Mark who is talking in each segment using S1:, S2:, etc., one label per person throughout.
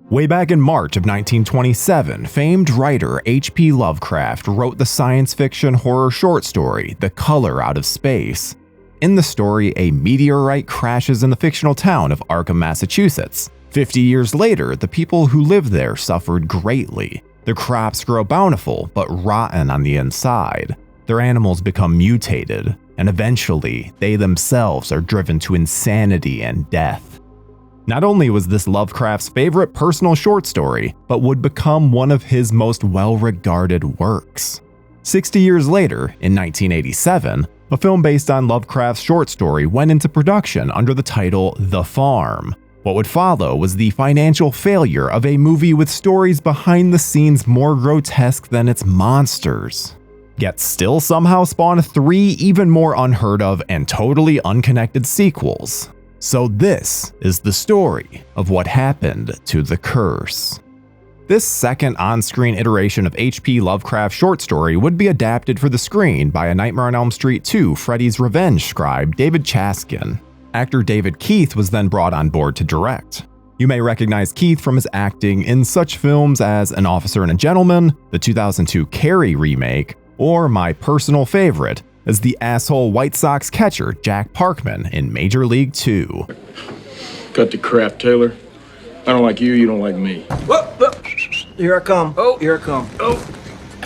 S1: Way back in March of 1927, famed writer H.P. Lovecraft wrote the science fiction horror short story, The Color Out of Space. In the story, a meteorite crashes in the fictional town of Arkham, Massachusetts. 50 years later, the people who lived there suffered greatly. Their crops grow bountiful, but rotten on the inside. Their animals become mutated, and eventually, they themselves are driven to insanity and death. Not only was this Lovecraft's favorite personal short story, but would become one of his most well-regarded works. 60 years later, in 1987, a film based on Lovecraft's short story went into production under the title The Farm. What would follow was the financial failure of a movie with stories behind the scenes more grotesque than its monsters. Yet still somehow spawned 3 even more unheard of and totally unconnected sequels. So this is the story of what happened to The Curse. This second on-screen iteration of H.P. Lovecraft's short story would be adapted for the screen by A Nightmare on Elm Street 2 Freddy's Revenge scribe David Chaskin. Actor David Keith was then brought on board to direct. You may recognize Keith from his acting in such films as An Officer and a Gentleman, the 2002 Carrie remake, or my personal favorite, as the asshole White Sox catcher Jack Parkman in Major League 2.
S2: Cut the crap, Taylor. I don't like you, you don't like me.
S3: Whoa, whoa. Here I come. Oh, here I come. Oh.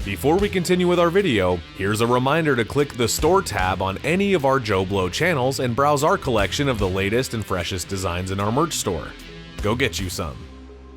S4: Before we continue with our video, here's a reminder to click the Store tab on any of our JoBlo channels and browse our collection of the latest and freshest designs in our merch store. Go get you some.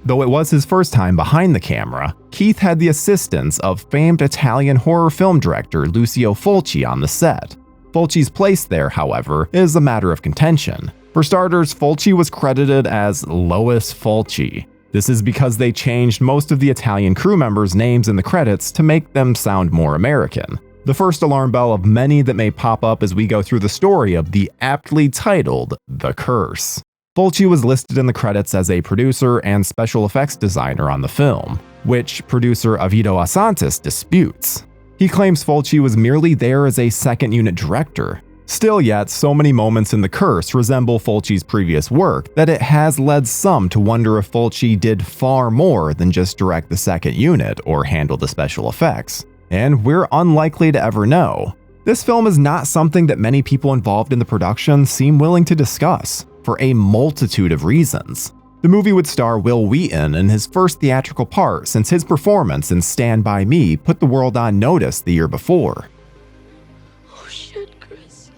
S1: Though it was his first time behind the camera, Keith had the assistance of famed Italian horror film director Lucio Fulci on the set. Fulci's place there, however, is a matter of contention. For starters, Fulci was credited as Lois Fulci. This is because they changed most of the Italian crew members' names in the credits to make them sound more American. The first alarm bell of many that may pop up as we go through the story of the aptly titled The Curse. Fulci was listed in the credits as a producer and special effects designer on the film, which producer Avito Asantis disputes. He claims Fulci was merely there as a second-unit director. Still yet, so many moments in The Curse resemble Fulci's previous work that it has led some to wonder if Fulci did far more than just direct the second unit or handle the special effects. And we're unlikely to ever know. This film is not something that many people involved in the production seem willing to discuss, for a multitude of reasons. The movie would star Will Wheaton in his first theatrical part since his performance in Stand By Me put the world on notice the year before.
S5: Oh shit, Chris.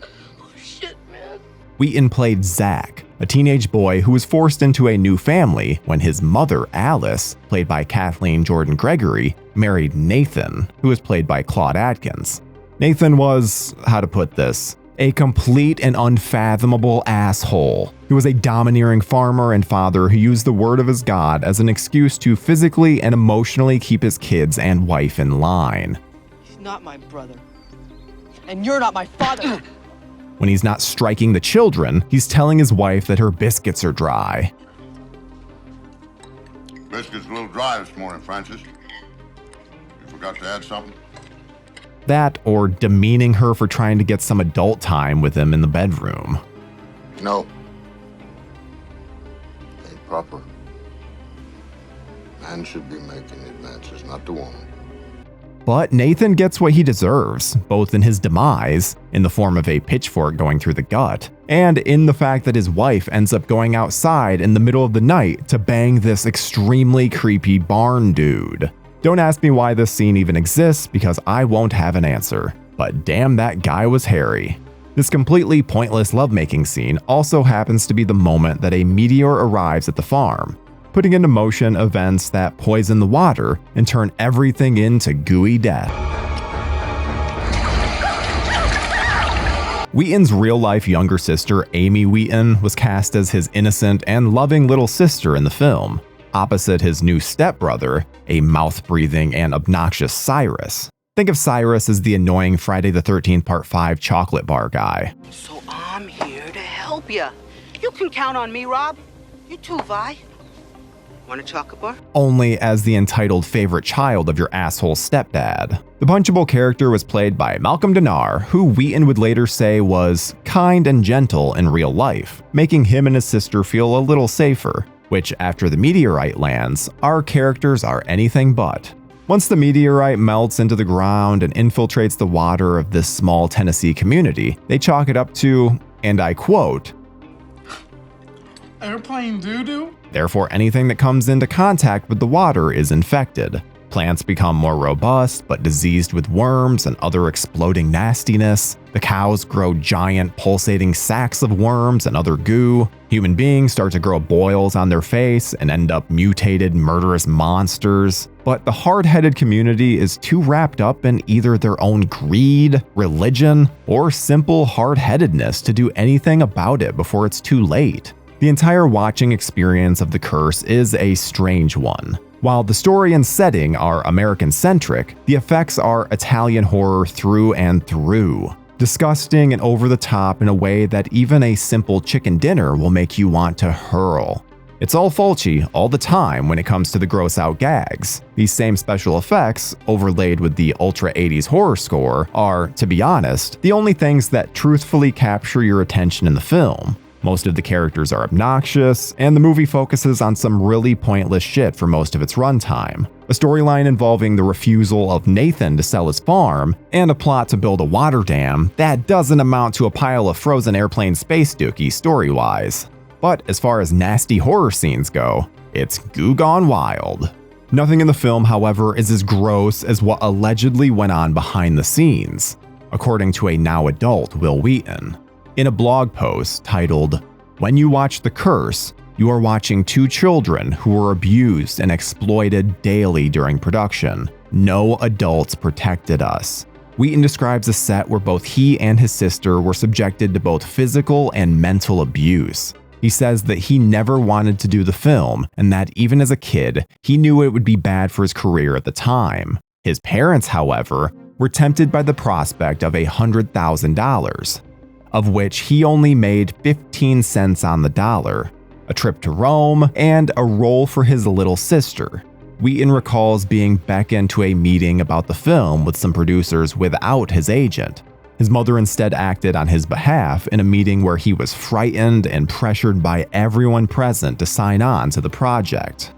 S5: Oh shit, man.
S1: Wheaton played Zach, a teenage boy who was forced into a new family when his mother, Alice, played by Kathleen Jordan Gregory, married Nathan, who was played by Claude Atkins. Nathan was, how to put this, a complete and unfathomable asshole. He was a domineering farmer and father who used the word of his God as an excuse to physically and emotionally keep his kids and wife in line.
S6: He's not my brother. And you're not my father.
S1: When he's not striking the children, he's telling his wife that her biscuits are dry.
S7: Biscuits a little dry this morning, Francis. You forgot to add something?
S1: That, or demeaning her for trying to get some adult time with him in the bedroom.
S7: No. Ain't proper. Man should be making advances, not the woman.
S1: But Nathan gets what he deserves, both in his demise, in the form of a pitchfork going through the gut, and in the fact that his wife ends up going outside in the middle of the night to bang this extremely creepy barn dude. Don't ask me why this scene even exists, because I won't have an answer. But damn, that guy was hairy. This completely pointless lovemaking scene also happens to be the moment that a meteor arrives at the farm, putting into motion events that poison the water and turn everything into gooey death. Wheaton's real-life younger sister, Amy Wheaton, was cast as his innocent and loving little sister in the film, opposite his new stepbrother, a mouth-breathing and obnoxious Cyrus. Think of Cyrus as the annoying Friday the 13th Part 5 chocolate bar guy.
S6: So I'm here to help you. You can count on me, Rob. You too, Vi. Want a chocolate bar?
S1: Only as the entitled favorite child of your asshole stepdad. The punchable character was played by Malcolm Denard, who Wheaton would later say was kind and gentle in real life, making him and his sister feel a little safer, which after the meteorite lands, our characters are anything but. Once the meteorite melts into the ground and infiltrates the water of this small Tennessee community, they chalk it up to, and I quote,
S8: "Airplane doo-doo?"
S1: Therefore, anything that comes into contact with the water is infected. Plants become more robust, but diseased with worms and other exploding nastiness. The cows grow giant, pulsating sacs of worms and other goo. Human beings start to grow boils on their face and end up mutated, murderous monsters. But the hard-headed community is too wrapped up in either their own greed, religion, or simple hard-headedness to do anything about it before it's too late. The entire watching experience of The Curse is a strange one. While the story and setting are American-centric, the effects are Italian horror through and through. Disgusting and over the top in a way that even a simple chicken dinner will make you want to hurl. It's all Fulci all the time when it comes to the gross out gags. These same special effects, overlaid with the ultra 80s horror score, are, to be honest, the only things that truthfully capture your attention in the film. Most of the characters are obnoxious, and the movie focuses on some really pointless shit for most of its runtime. A storyline involving the refusal of Nathan to sell his farm, and a plot to build a water dam that doesn't amount to a pile of frozen airplane space dookie story-wise. But as far as nasty horror scenes go, it's goo gone wild. Nothing in the film, however, is as gross as what allegedly went on behind the scenes, according to a now adult Wil Wheaton. In a blog post titled, "When you watch The Curse, you are watching two children who were abused and exploited daily during production. No adults protected us." Wheaton describes a set where both he and his sister were subjected to both physical and mental abuse. He says that he never wanted to do the film, and that even as a kid, he knew it would be bad for his career at the time. His parents, however, were tempted by the prospect of $100,000. Of which he only made 15 cents on the dollar, a trip to Rome, and a role for his little sister. Wheaton recalls being beckoned to a meeting about the film with some producers without his agent. His mother instead acted on his behalf in a meeting where he was frightened and pressured by everyone present to sign on to the project.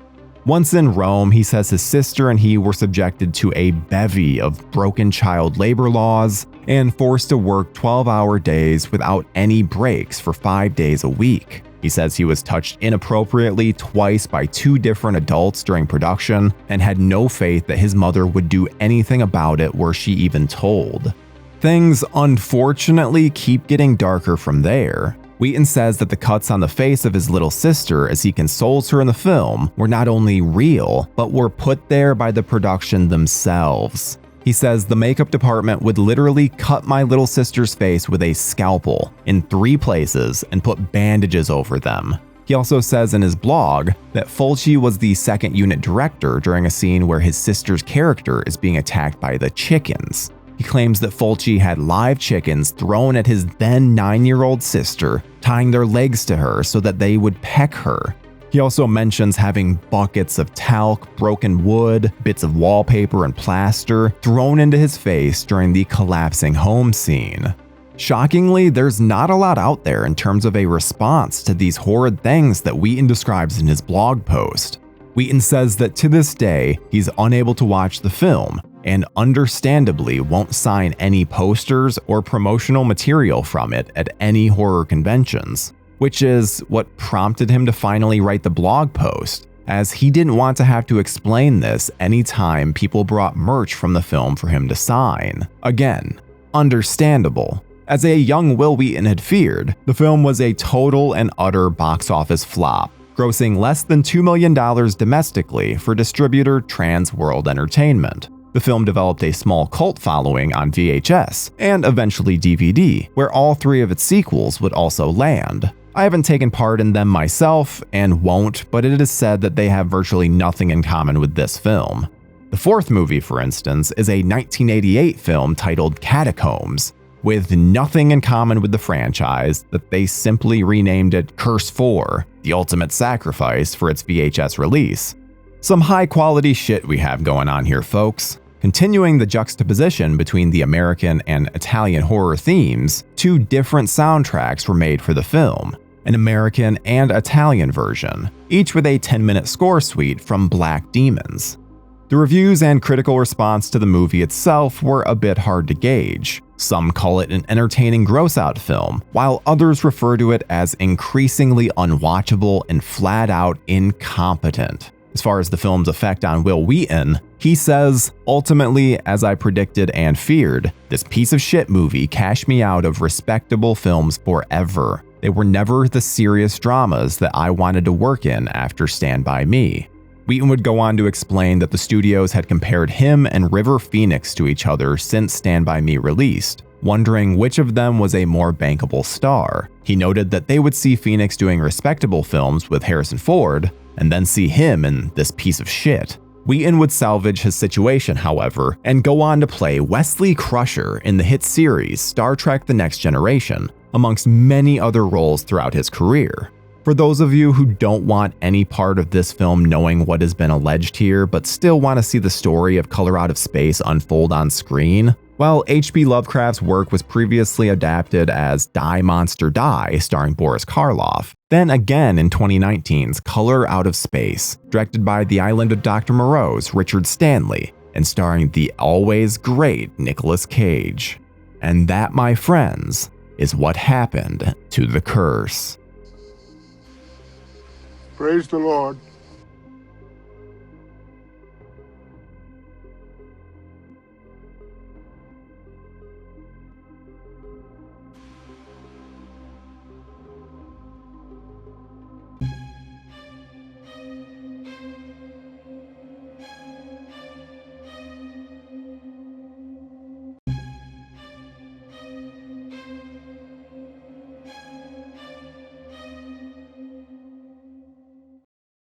S1: Once in Rome, he says his sister and he were subjected to a bevy of broken child labor laws and forced to work 12-hour days without any breaks for 5 days a week. He says he was touched inappropriately twice by 2 different adults during production and had no faith that his mother would do anything about it were she even told. Things unfortunately keep getting darker from there. Wheaton says that the cuts on the face of his little sister as he consoles her in the film were not only real, but were put there by the production themselves. He says the makeup department would literally cut my little sister's face with a scalpel in 3 places and put bandages over them. He also says in his blog that Fulci was the second unit director during a scene where his sister's character is being attacked by the chickens. He claims that Fulci had live chickens thrown at his then 9-year-old sister, tying their legs to her so that they would peck her. He also mentions having buckets of talc, broken wood, bits of wallpaper, and plaster thrown into his face during the collapsing home scene. Shockingly, there's not a lot out there in terms of a response to these horrid things that Wheaton describes in his blog post. Wheaton says that to this day, he's unable to watch the film, and understandably won't sign any posters or promotional material from it at any horror conventions, which is what prompted him to finally write the blog post, as he didn't want to have to explain this anytime people brought merch from the film for him to sign. Again, understandable. As a young Wil Wheaton had feared, the film was a total and utter box office flop, grossing less than $2 million domestically for distributor Trans World Entertainment. The film developed a small cult following on VHS and eventually DVD, where all 3 of its sequels would also land. I haven't taken part in them myself and won't, but it is said that they have virtually nothing in common with this film. The 4th movie, for instance, is a 1988 film titled Catacombs, with nothing in common with the franchise that they simply renamed it Curse 4, The Ultimate Sacrifice, for its VHS release. Some high quality shit we have going on here, folks. Continuing the juxtaposition between the American and Italian horror themes, 2 different soundtracks were made for the film, an American and Italian version, each with a 10-minute score suite from Black Demons. The reviews and critical response to the movie itself were a bit hard to gauge. Some call it an entertaining gross-out film, while others refer to it as increasingly unwatchable and flat-out incompetent. As far as the film's effect on Wil Wheaton, he says, "Ultimately, as I predicted and feared, this piece of shit movie cashed me out of respectable films forever. They were never the serious dramas that I wanted to work in after Stand By Me." Wheaton would go on to explain that the studios had compared him and River Phoenix to each other since Stand By Me released, wondering which of them was a more bankable star. He noted that they would see Phoenix doing respectable films with Harrison Ford, and then see him in this piece of shit. Wheaton would salvage his situation, however, and go on to play Wesley Crusher in the hit series Star Trek: The Next Generation, amongst many other roles throughout his career. For those of you who don't want any part of this film knowing what has been alleged here, but still want to see the story of Color Out of Space unfold on screen, well, H.P. Lovecraft's work was previously adapted as Die Monster Die, starring Boris Karloff, then again in 2019's Color Out of Space, directed by The Island of Dr. Moreau's Richard Stanley, and starring the always great Nicolas Cage. And that, my friends, is what happened to The Curse.
S7: Praise the Lord.